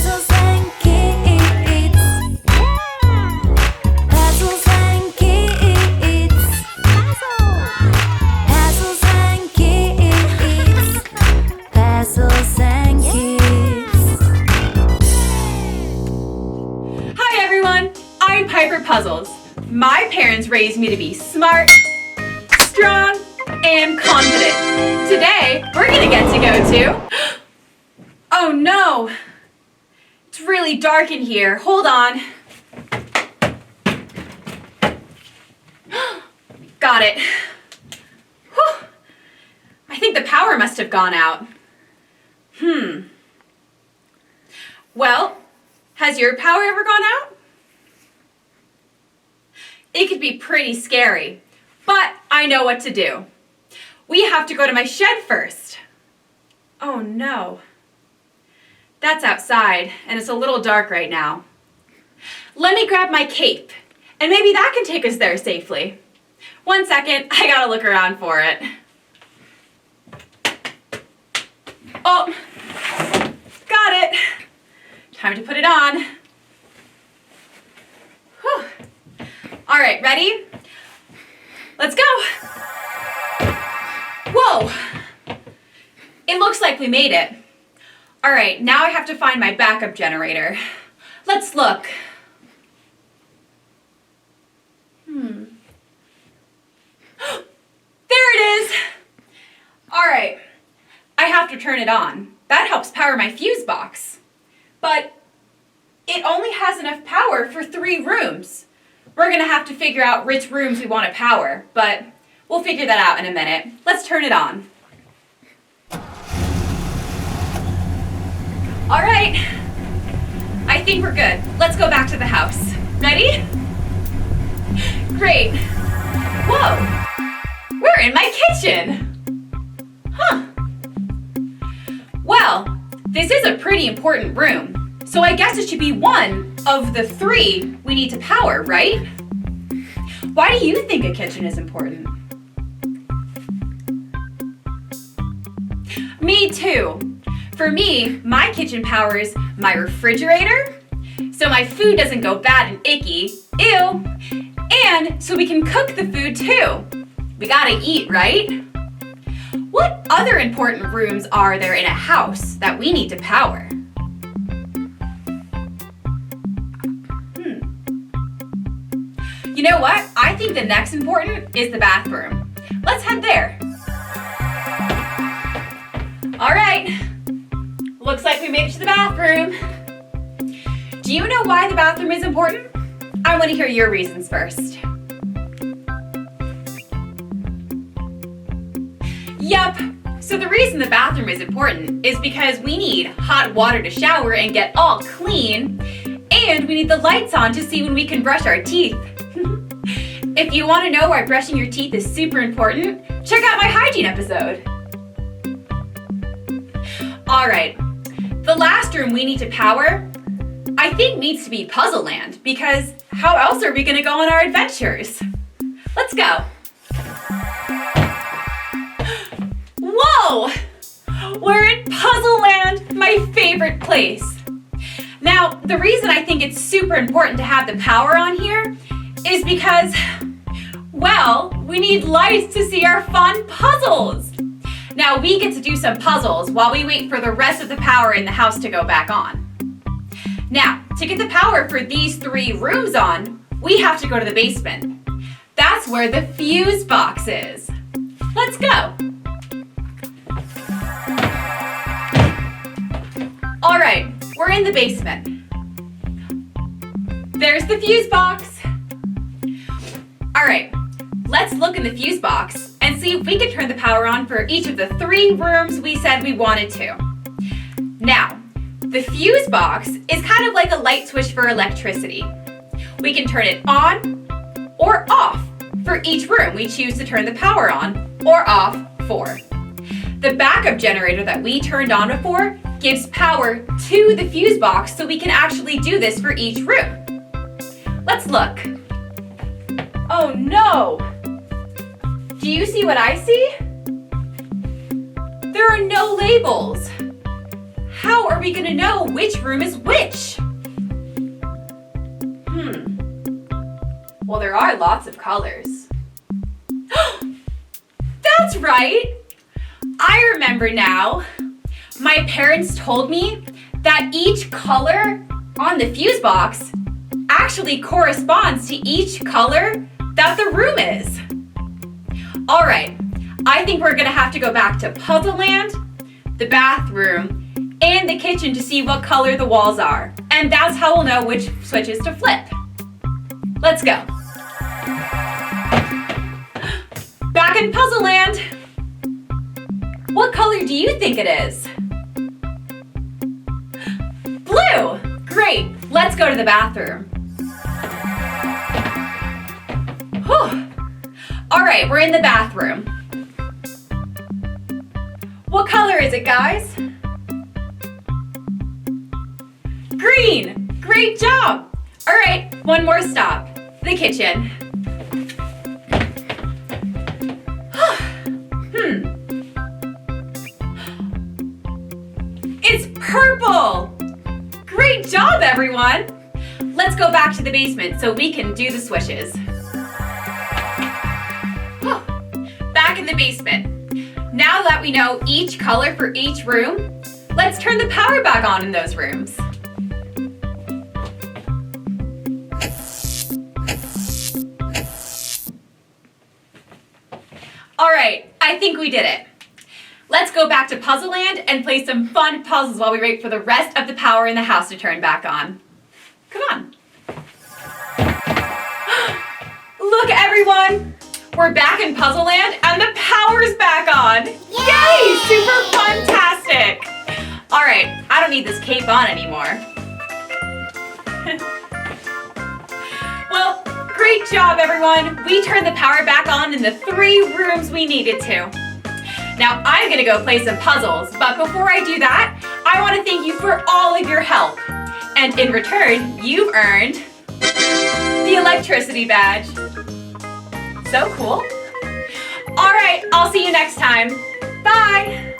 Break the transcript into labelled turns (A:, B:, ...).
A: Puzzles and kids. Puzzles and kids. Puzzles and kids. Puzzles and kids.
B: Hi everyone, I'm Piper Puzzles. My parents raised me to be smart, strong, and confident. Today, we're gonna get to go to... Oh no! It's really dark in here. Hold on. Got it. Whew. I think the power must have gone out. Well, has your power ever gone out? It could be pretty scary, but I know what to do. We have to go to my shed first. Oh no. That's outside, and it's a little dark right now. Let me grab my cape, and maybe that can take us there safely. 1 second, I gotta look around for it. Oh, got it. Time to put it on. Whew. All right, ready? Let's go. Whoa, it looks like we made it. All right, now I have to find my backup generator. Let's look. There it is. All right, I have to turn it on. That helps power my fuse box. But it only has enough power for 3 rooms. We're gonna have to figure out which rooms we want to power, but we'll figure that out in a minute. Let's turn it on. All right, I think we're good. Let's go back to the house. Ready? Great. Whoa, we're in my kitchen. Well, this is a pretty important room, so I guess it should be one of the 3 we need to power, right? Why do you think a kitchen is important? Me too. For me, my kitchen powers my refrigerator, so my food doesn't go bad and icky, ew, and so we can cook the food too. We gotta eat, right? What other important rooms are there in a house that we need to power? You know what? I think the next important is the bathroom. Let's head there. All right. Looks like we made it to the bathroom. Do you know why the bathroom is important? I want to hear your reasons first. Yup. So the reason the bathroom is important is because we need hot water to shower and get all clean, and we need the lights on to see when we can brush our teeth. If you want to know why brushing your teeth is super important, check out my hygiene episode. All right. The last room we need to power, I think needs to be Puzzle Land, because how else are we gonna go on our adventures? Let's go. Whoa! We're in Puzzle Land, my favorite place. Now, the reason I think it's super important to have the power on here is because, well, we need lights to see our fun puzzles. Now we get to do some puzzles while we wait for the rest of the power in the house to go back on. Now, to get the power for these 3 rooms on, we have to go to the basement. That's where the fuse box is. Let's go. All right, we're in the basement. There's the fuse box. All right, let's look in the fuse box and see if we can turn the power on for each of the 3 rooms we said we wanted to. Now, the fuse box is kind of like a light switch for electricity. We can turn it on or off for each room we choose to turn the power on or off for. The backup generator that we turned on before gives power to the fuse box so we can actually do this for each room. Let's look. Oh no! Do you see what I see? There are no labels. how are we gonna know which room is which? Well, there are lots of colors. That's right! I remember now. My parents told me that each color on the fuse box actually corresponds to each color that the room is. All right, I think we're gonna have to go back to Puzzle Land, the bathroom, and the kitchen to see what color the walls are. And that's how we'll know which switches to flip. Let's go. Back in Puzzle Land. What color do you think it is? Blue! Great, let's go to the bathroom. Whew. All right, we're in the bathroom. What color is it, guys? Green! Great job! All right, one more stop. The kitchen. It's purple! Great job, everyone! Let's go back to the basement so we can do the switches. Back in the basement. Now that we know each color for each room, let's turn the power back on in those rooms. All right, I think we did it. Let's go back to Puzzle Land and play some fun puzzles while we wait for the rest of the power in the house to turn back on. Come on. Look, everyone! We're back in Puzzle Land and the power's back on! Yay! Super fun-tastic! All right, I don't need this cape on anymore. Well, great job, everyone! We turned the power back on in the 3 rooms we needed to. Now I'm gonna go play some puzzles, but before I do that, I wanna thank you for all of your help. And in return, you've earned the electricity badge. So cool. All right, I'll see you next time. Bye.